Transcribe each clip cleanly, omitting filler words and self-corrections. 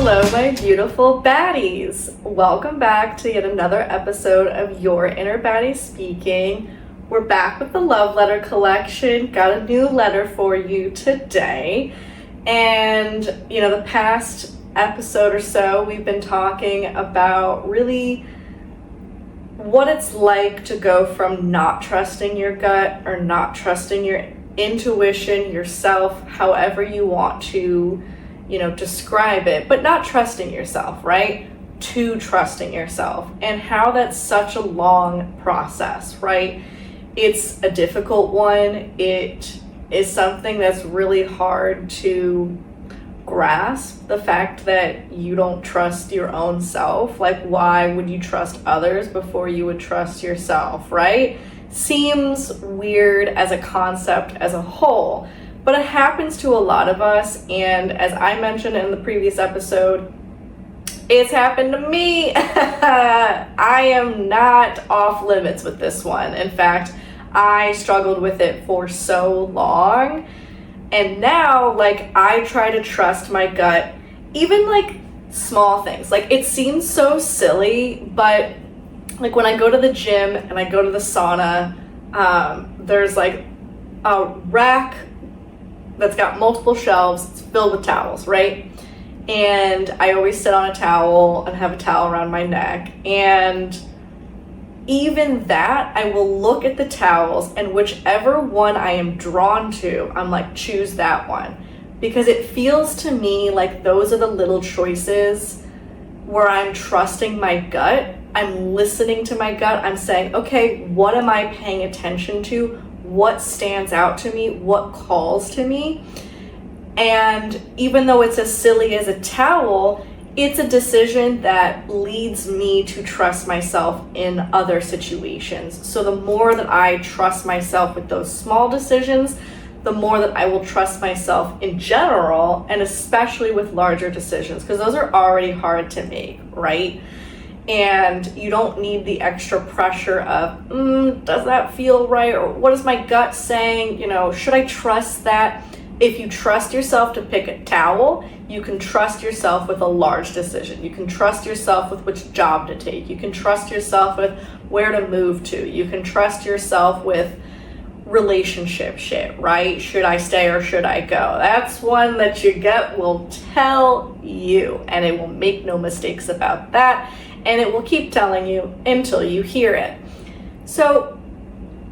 Hello, my beautiful baddies. Welcome back to yet another episode of Your Inner Baddie Speaking. We're back with the love letter collection. Got a new letter for you today. And, the past episode or so, we've been talking about really what it's like to go from not trusting your gut or not trusting your intuition, yourself, however you want to describe it, but not trusting yourself, right? To trusting yourself, and how that's such a long process, right? It's a difficult one. It is something that's really hard to grasp, the fact that you don't trust your own self. Like, why would you trust others before you would trust yourself, right? Seems weird as a concept as a whole. But it happens to a lot of us, and as I mentioned in the previous episode, it's happened to me. I am not off limits with this one. In fact, I struggled with it for so long, and now, I try to trust my gut, even, small things. It seems so silly, but, when I go to the gym and I go to the sauna, there's, a rack that's got multiple shelves. It's filled with towels, right? And I always sit on a towel and have a towel around my neck. And even that, I will look at the towels, and whichever one I am drawn to, I'm like, choose that one. Because it feels to me like those are the little choices where I'm trusting my gut. I'm listening to my gut. I'm saying, okay, what am I paying attention to? What stands out to me? What calls to me? And even though it's as silly as a towel, it's a decision that leads me to trust myself in other situations. So the more that I trust myself with those small decisions, the more that I will trust myself in general, and especially with larger decisions, because those are already hard to make, right? And you don't need the extra pressure of, does that feel right? Or what is my gut saying? Should I trust that? If you trust yourself to pick a towel, you can trust yourself with a large decision. You can trust yourself with which job to take. You can trust yourself with where to move to. You can trust yourself with relationship shit, right? Should I stay or should I go? That's one that your gut will tell you, and it will make no mistakes about that. And it will keep telling you until you hear it. So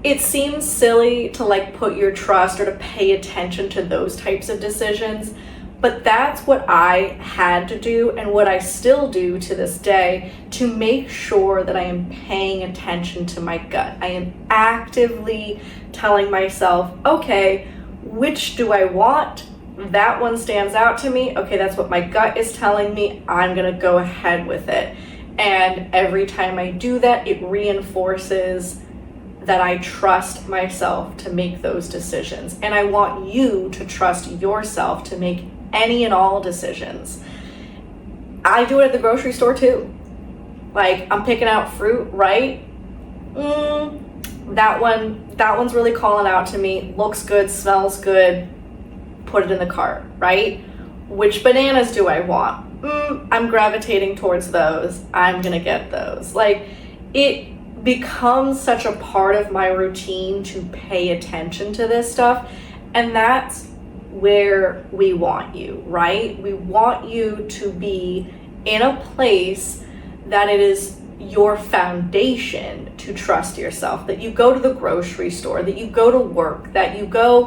it seems silly to put your trust or to pay attention to those types of decisions, but that's what I had to do, and what I still do to this day, to make sure that I am paying attention to my gut. I am actively telling myself, okay, which do I want? That one stands out to me. Okay, that's what my gut is telling me. I'm gonna go ahead with it. And every time I do that, it reinforces that I trust myself to make those decisions. And I want you to trust yourself to make any and all decisions. I do it at the grocery store too. I'm picking out fruit, right? That one's really calling out to me. Looks good, smells good. Put it in the cart, right? Which bananas do I want? I'm gravitating towards those. I'm gonna get those. It becomes such a part of my routine to pay attention to this stuff, and that's where we want you, right? We want you to be in a place that it is your foundation to trust yourself, that you go to the grocery store, that you go to work, that you go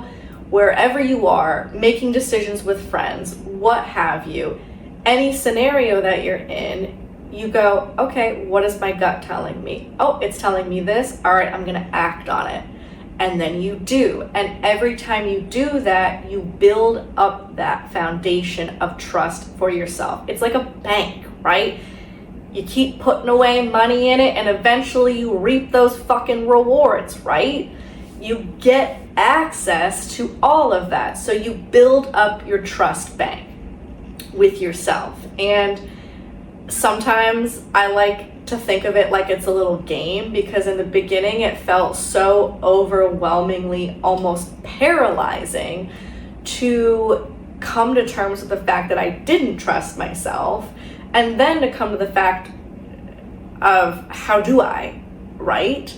wherever you are, making decisions with friends, what have you. Any scenario that you're in, you go, okay, what is my gut telling me? Oh, it's telling me this. All right, I'm gonna act on it. And then you do. And every time you do that, you build up that foundation of trust for yourself. It's like a bank, right? You keep putting away money in it, and eventually you reap those fucking rewards, right? You get access to all of that. So you build up your trust bank with yourself. And sometimes I like to think of it like it's a little game, because in the beginning it felt so overwhelmingly almost paralyzing to come to terms with the fact that I didn't trust myself, and then to come to the fact of how do I, right?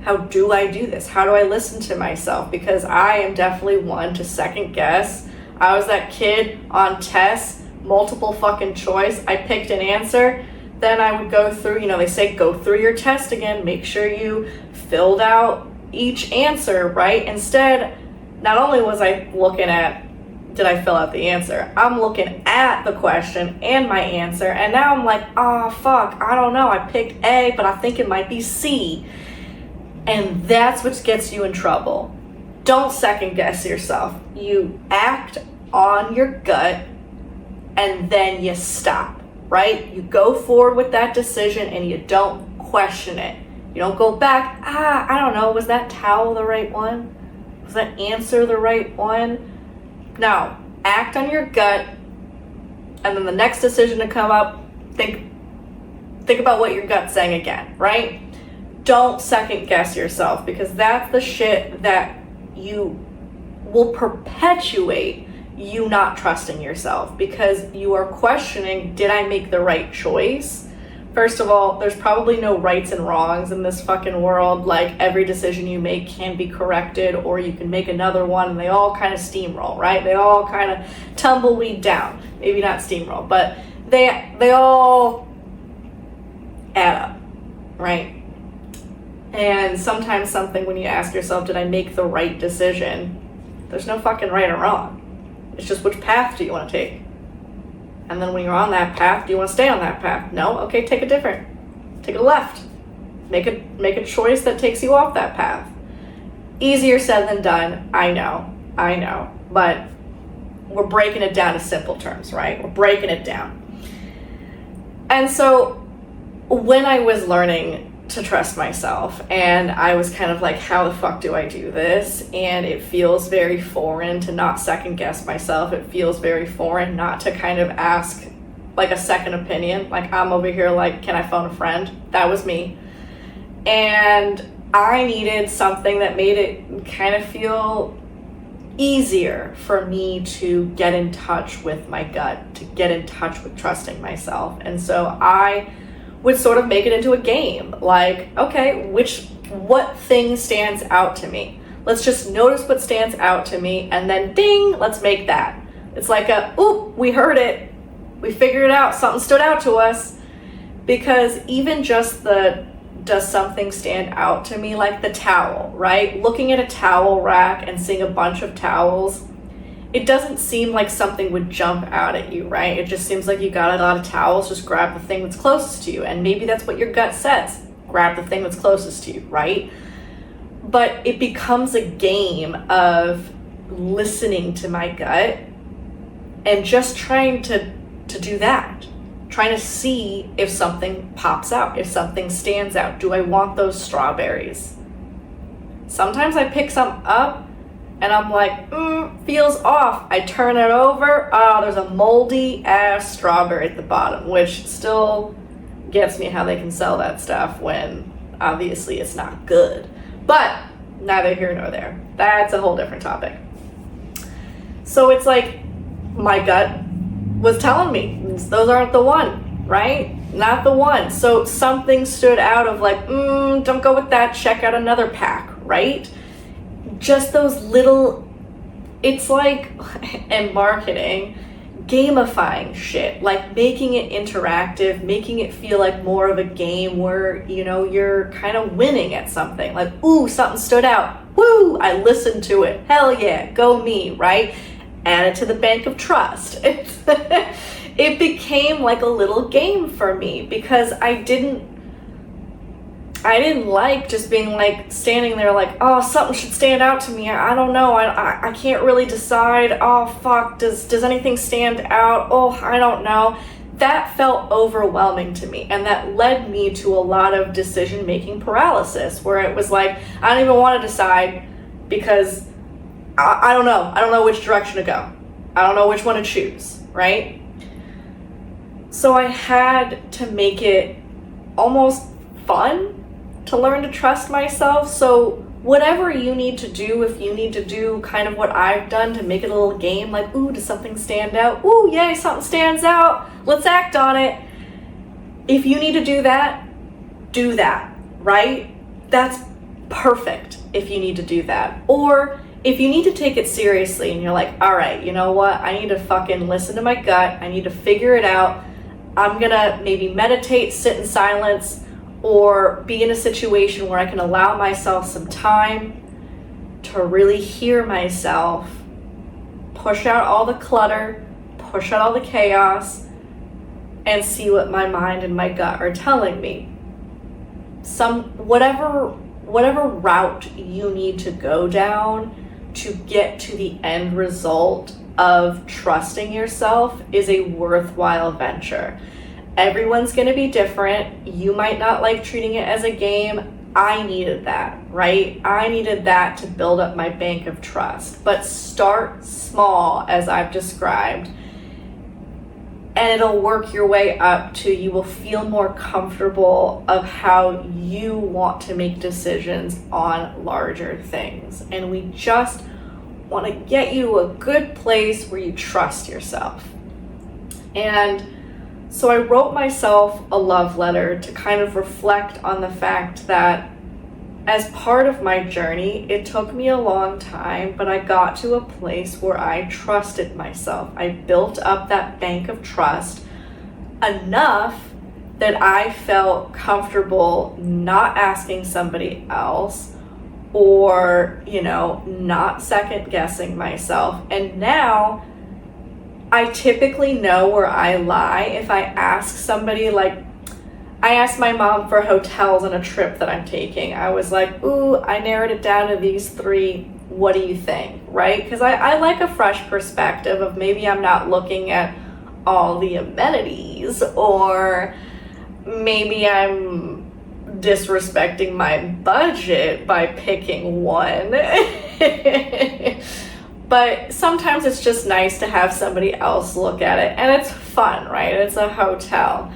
How do I do this? How do I listen to myself? Because I am definitely one to second guess. I was that kid on tests, multiple fucking choice. I picked an answer. Then I would go through, they say go through your test again. Make sure you filled out each answer, right? Instead, not only was I looking at, did I fill out the answer? I'm looking at the question and my answer. And now I'm like, oh, fuck, I don't know. I picked A, but I think it might be C. And that's what gets you in trouble. Don't second guess yourself. You act on your gut and then you stop, right? You go forward with that decision and you don't question it. You don't go back, I don't know, was that towel the right one? Was that answer the right one? No, act on your gut, and then the next decision to come up, think about what your gut's saying again, right? Don't second guess yourself, because that's the shit that you will perpetuate you not trusting yourself, because you are questioning, did I make the right choice? First of all, there's probably no rights and wrongs in this fucking world. Like, every decision you make can be corrected, or you can make another one, and they all kind of steamroll, right? They all kind of tumbleweed down. Maybe not steamroll, but they all add up, right? And sometimes something, when you ask yourself, did I make the right decision? There's no fucking right or wrong. It's just, which path do you want to take? And then when you're on that path, do you want to stay on that path? No? Okay, take a left. Make a choice that takes you off that path. Easier said than done, I know. But we're breaking it down to simple terms, right? We're breaking it down. And so when I was learning to trust myself, and I was kind of like, how the fuck do I do this? And it feels very foreign to not second guess myself. It feels very foreign not to kind of ask like a second opinion. Like, I'm over here like, can I phone a friend? That was me. And I needed something that made it kind of feel easier for me to get in touch with my gut, to get in touch with trusting myself. And so I would sort of make it into a game. Like, okay, what thing stands out to me? Let's just notice what stands out to me, and then ding, let's make that. It's like we heard it. We figured it out. Something stood out to us. Because even just does something stand out to me, like the towel, right? Looking at a towel rack and seeing a bunch of towels, it doesn't seem like something would jump out at you, right? It just seems like you got a lot of towels, just grab the thing that's closest to you. And maybe that's what your gut says. Grab the thing that's closest to you, right? But it becomes a game of listening to my gut and just trying to do that. Trying to see if something pops out, if something stands out. Do I want those strawberries? Sometimes I pick some up and I'm like, feels off. I turn it over. Oh, there's a moldy ass strawberry at the bottom, which still gets me how they can sell that stuff when obviously it's not good. But neither here nor there. That's a whole different topic. So it's like my gut was telling me those aren't the one, right? Not the one. So something stood out of like, don't go with that. Check out another pack, right? Just those little, it's like, in marketing, gamifying shit, like making it interactive, making it feel like more of a game where, you're kind of winning at something. Like, something stood out. Woo, I listened to it. Hell yeah, go me, right? Add it to the bank of trust. It became like a little game for me because I didn't like just being like standing there like, oh, something should stand out to me. I don't know. I can't really decide. Oh, fuck. Does anything stand out? Oh, I don't know. That felt overwhelming to me. And that led me to a lot of decision-making paralysis where it was like, I don't even want to decide because I don't know. I don't know which direction to go. I don't know which one to choose, right? So I had to make it almost fun to learn to trust myself. So whatever you need to do, if you need to do kind of what I've done to make it a little game, like, ooh, does something stand out? Ooh, yay, something stands out. Let's act on it. If you need to do that, right? That's perfect if you need to do that. Or if you need to take it seriously and you're like, all right, you know what? I need to fucking listen to my gut. I need to figure it out. I'm gonna maybe meditate, sit in silence, or be in a situation where I can allow myself some time to really hear myself, push out all the clutter, push out all the chaos, and see what my mind and my gut are telling me. Whatever route you need to go down to get to the end result of trusting yourself is a worthwhile venture. Everyone's going to be different. You might not like treating it as a game. I needed that, right? I needed that to build up my bank of trust. But start small, as I've described, and it'll work your way up to you will feel more comfortable of how you want to make decisions on larger things. And we just want to get you to a good place where you trust yourself. And so I wrote myself a love letter to kind of reflect on the fact that as part of my journey, it took me a long time, but I got to a place where I trusted myself. I built up that bank of trust enough that I felt comfortable not asking somebody else or, not second guessing myself. And now I typically know where I lie if I ask somebody, like, I asked my mom for hotels on a trip that I'm taking. I was like, ooh, I narrowed it down to these 3. What do you think, right? Because I like a fresh perspective of maybe I'm not looking at all the amenities, or maybe I'm disrespecting my budget by picking one. But sometimes it's just nice to have somebody else look at it, and it's fun, right? It's a hotel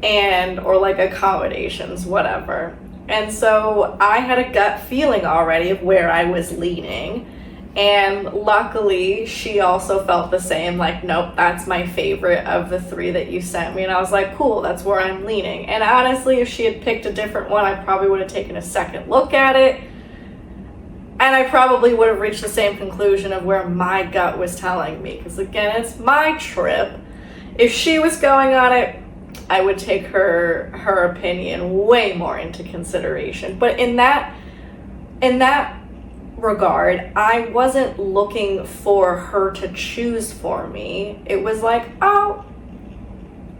or like accommodations, whatever. And so I had a gut feeling already of where I was leaning, and luckily she also felt the same, like, nope, that's my favorite of the 3 that you sent me. And I was like, cool, that's where I'm leaning. And honestly, if she had picked a different one, I probably would have taken a second look at it, and I probably would have reached the same conclusion of where my gut was telling me, because again, it's my trip. If she was going on it, I would take her opinion way more into consideration. But in that regard, I wasn't looking for her to choose for me. It was like, oh,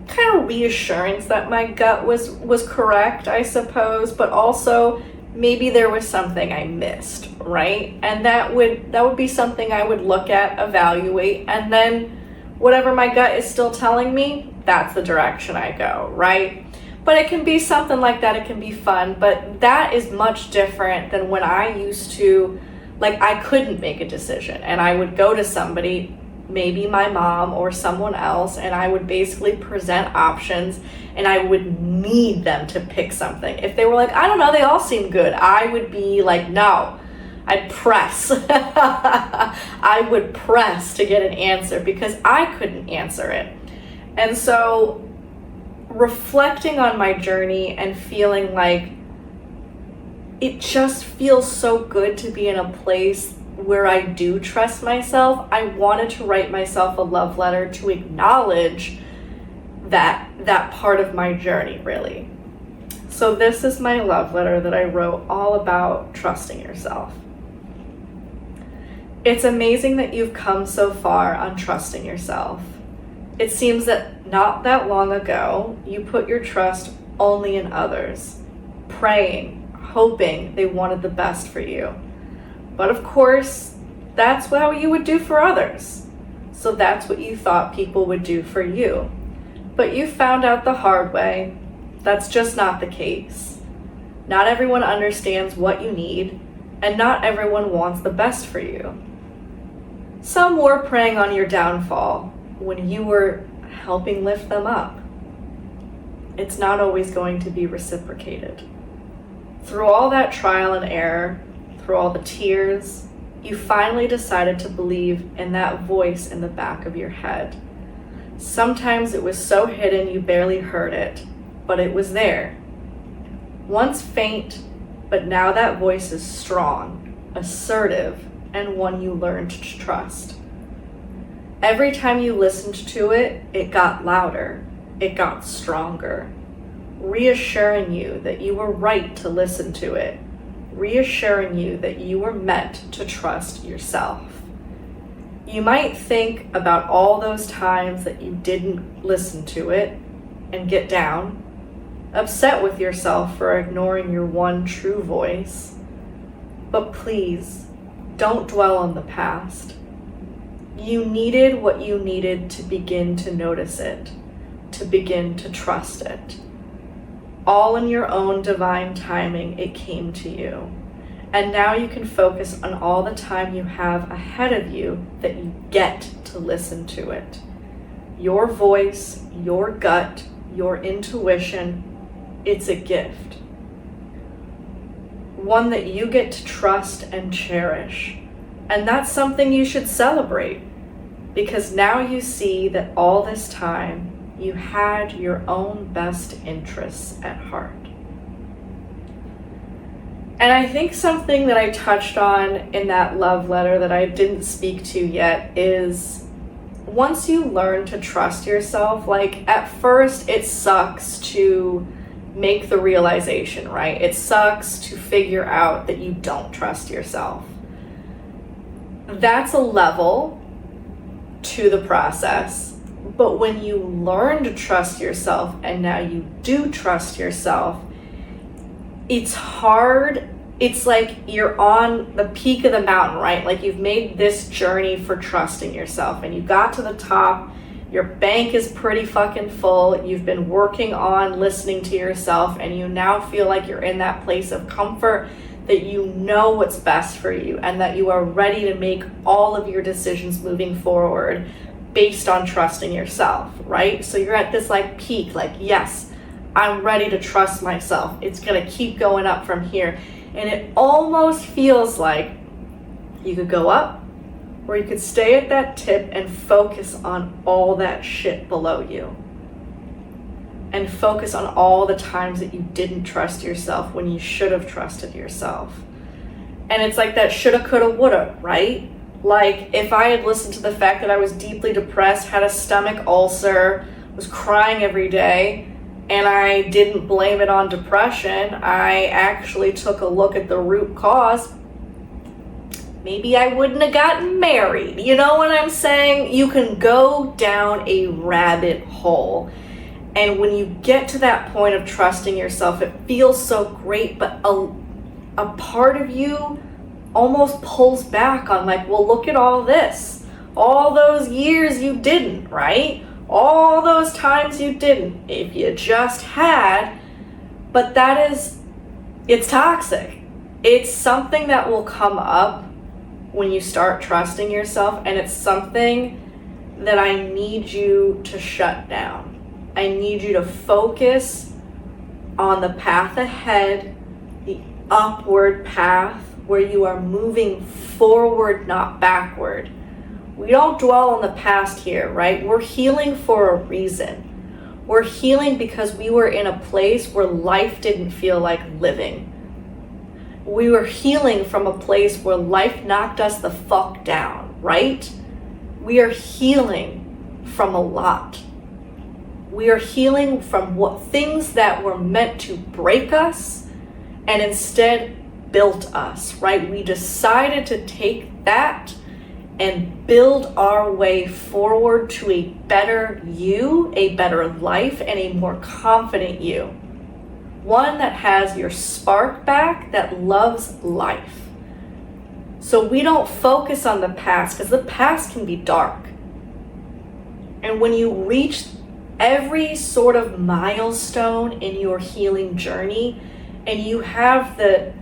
kind of reassurance that my gut was correct, I suppose, but also maybe there was something I missed, right? And that would be something I would look at, evaluate, and then whatever my gut is still telling me, that's the direction I go, right? But it can be something like that. It can be fun, but that is much different than when I used to, like, I couldn't make a decision and I would go to somebody, maybe my mom or someone else, and I would basically present options and I would need them to pick something. If they were like, I don't know, they all seem good, I would be like, no. I'd press. I would press to get an answer because I couldn't answer it. And so reflecting on my journey and feeling like it just feels so good to be in a place where I do trust myself, I wanted to write myself a love letter to acknowledge that part of my journey, really. So this is my love letter that I wrote all about trusting yourself. It's amazing that you've come so far on trusting yourself. It seems that not that long ago, you put your trust only in others, praying, hoping they wanted the best for you. But of course, that's what you would do for others. So that's what you thought people would do for you. But you found out the hard way, that's just not the case. Not everyone understands what you need, and not everyone wants the best for you. Some were preying on your downfall when you were helping lift them up. It's not always going to be reciprocated. Through all that trial and error, through all the tears, you finally decided to believe in that voice in the back of your head. Sometimes it was so hidden you barely heard it, but it was there. Once faint, but now that voice is strong, assertive, and one you learned to trust. Every time you listened to it, it got louder, it got stronger, reassuring you that you were right to listen to it, reassuring you that you were meant to trust yourself. You might think about all those times that you didn't listen to it and get down, upset with yourself for ignoring your one true voice. But please, don't dwell on the past. You needed what you needed to begin to notice it, to begin to trust it. All in your own divine timing, it came to you. And now you can focus on all the time you have ahead of you that you get to listen to it. Your voice, your gut, your intuition, it's a gift. One that you get to trust and cherish. And that's something you should celebrate, because now you see that all this time you had your own best interests at heart. And I think something that I touched on in that love letter that I didn't speak to yet is once you learn to trust yourself, like at first it sucks to make the realization, right? It sucks to figure out that you don't trust yourself. That's a level to the process. But when you learn to trust yourself and now you do trust yourself, it's hard. It's like you're on the peak of the mountain, right? Like you've made this journey for trusting yourself and you got to the top. Your bank is pretty fucking full. You've been working on listening to yourself and you now feel like you're in that place of comfort, that you know what's best for you and that you are ready to make all of your decisions moving forward based on trusting yourself, right? So you're at this like peak, like, yes, I'm ready to trust myself. It's gonna keep going up from here. And it almost feels like you could go up or you could stay at that tip and focus on all that shit below you. And focus on all the times that you didn't trust yourself when you should have trusted yourself. And it's like that shoulda, coulda, woulda, right? Like if I had listened to the fact that I was deeply depressed, had a stomach ulcer, was crying every day, and I didn't blame it on depression, I actually took a look at the root cause, maybe I wouldn't have gotten married. You know what I'm saying? You can go down a rabbit hole. And when you get to that point of trusting yourself, it feels so great, but a part of you almost pulls back on like, well, look at all this. All those years you didn't, right? All those times you didn't. If you just had, but it's toxic. It's something that will come up when you start trusting yourself, and it's something that I need you to shut down. I need you to focus on the path ahead, the upward path where you are moving forward, not backward. We don't dwell on the past here, right? We're healing for a reason. We're healing because we were in a place where life didn't feel like living. We were healing from a place where life knocked us the fuck down, right? We are healing from a lot. We are healing from what things that were meant to break us and instead built us, right? We decided to take that and build our way forward to a better you, a better life, and a more confident you. One that has your spark back, that loves life. So we don't focus on the past because the past can be dark. And when you reach every sort of milestone in your healing journey and you have the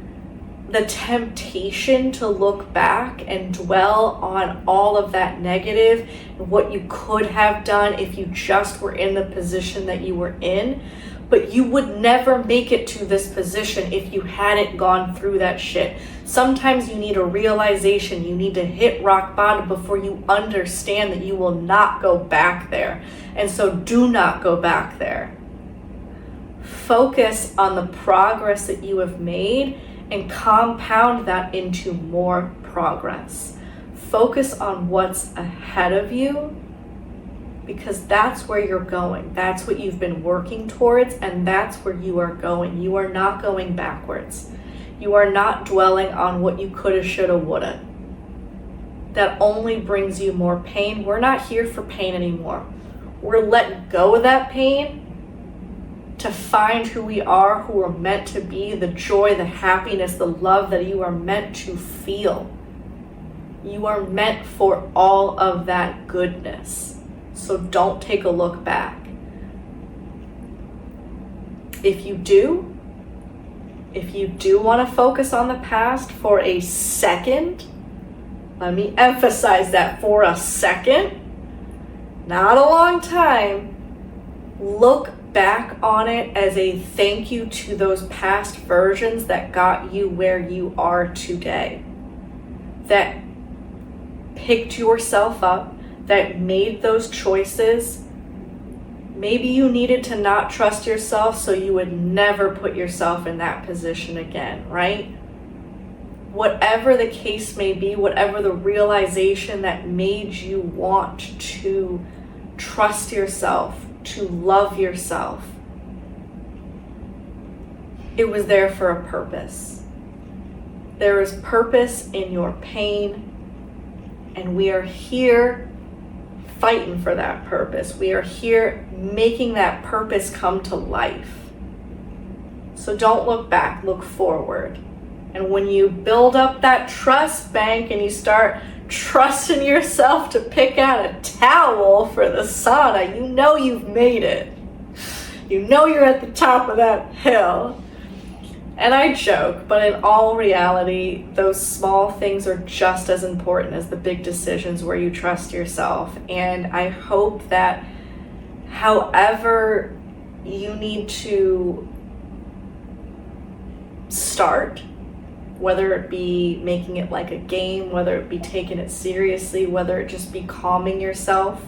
temptation to look back and dwell on all of that negative and what you could have done if you just were in the position that you were in, But you would never make it to this position if you hadn't gone through that shit. Sometimes you need a realization. You need to hit rock bottom before you understand that you will not go back there. And so do not go back there. Focus on the progress that you have made and compound that into more progress. Focus on what's ahead of you, because that's where you're going. That's what you've been working towards, and that's where you are going. You are not going backwards. You are not dwelling on what you coulda, shoulda, woulda. That only brings you more pain. We're not here for pain anymore. We're letting go of that pain to find who we are, who we're meant to be, the joy, the happiness, the love that you are meant to feel. You are meant for all of that goodness. So don't take a look back. If you do want to focus on the past for a second, let me emphasize that, for a second, not a long time, look back on it as a thank you to those past versions that got you where you are today, that picked yourself up, that made those choices. Maybe you needed to not trust yourself so you would never put yourself in that position again, right? Whatever the case may be, whatever the realization that made you want to trust yourself, to love yourself, it was there for a purpose. There is purpose in your pain, and we are here fighting for that purpose. We are here making that purpose come to life. So don't look back, look forward. And when you build up that trust bank and you start trusting yourself to pick out a towel for the sauna, you know you've made it. You know you're at the top of that hill. And I joke, but in all reality, those small things are just as important as the big decisions where you trust yourself. And I hope that however you need to start, whether it be making it like a game, whether it be taking it seriously, whether it just be calming yourself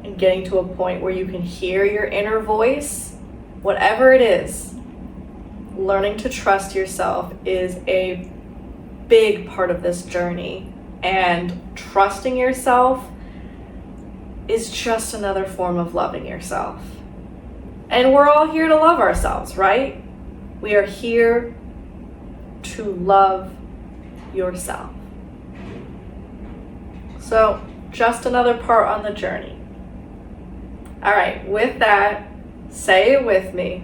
and getting to a point where you can hear your inner voice, whatever it is, learning to trust yourself is a big part of this journey. And trusting yourself is just another form of loving yourself. And we're all here to love ourselves, right? We are here to love yourself. So, just another part on the journey. All right, with that, say it with me.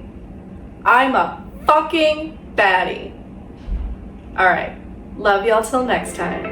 I'm a fucking baddie. All right, love y'all till next time.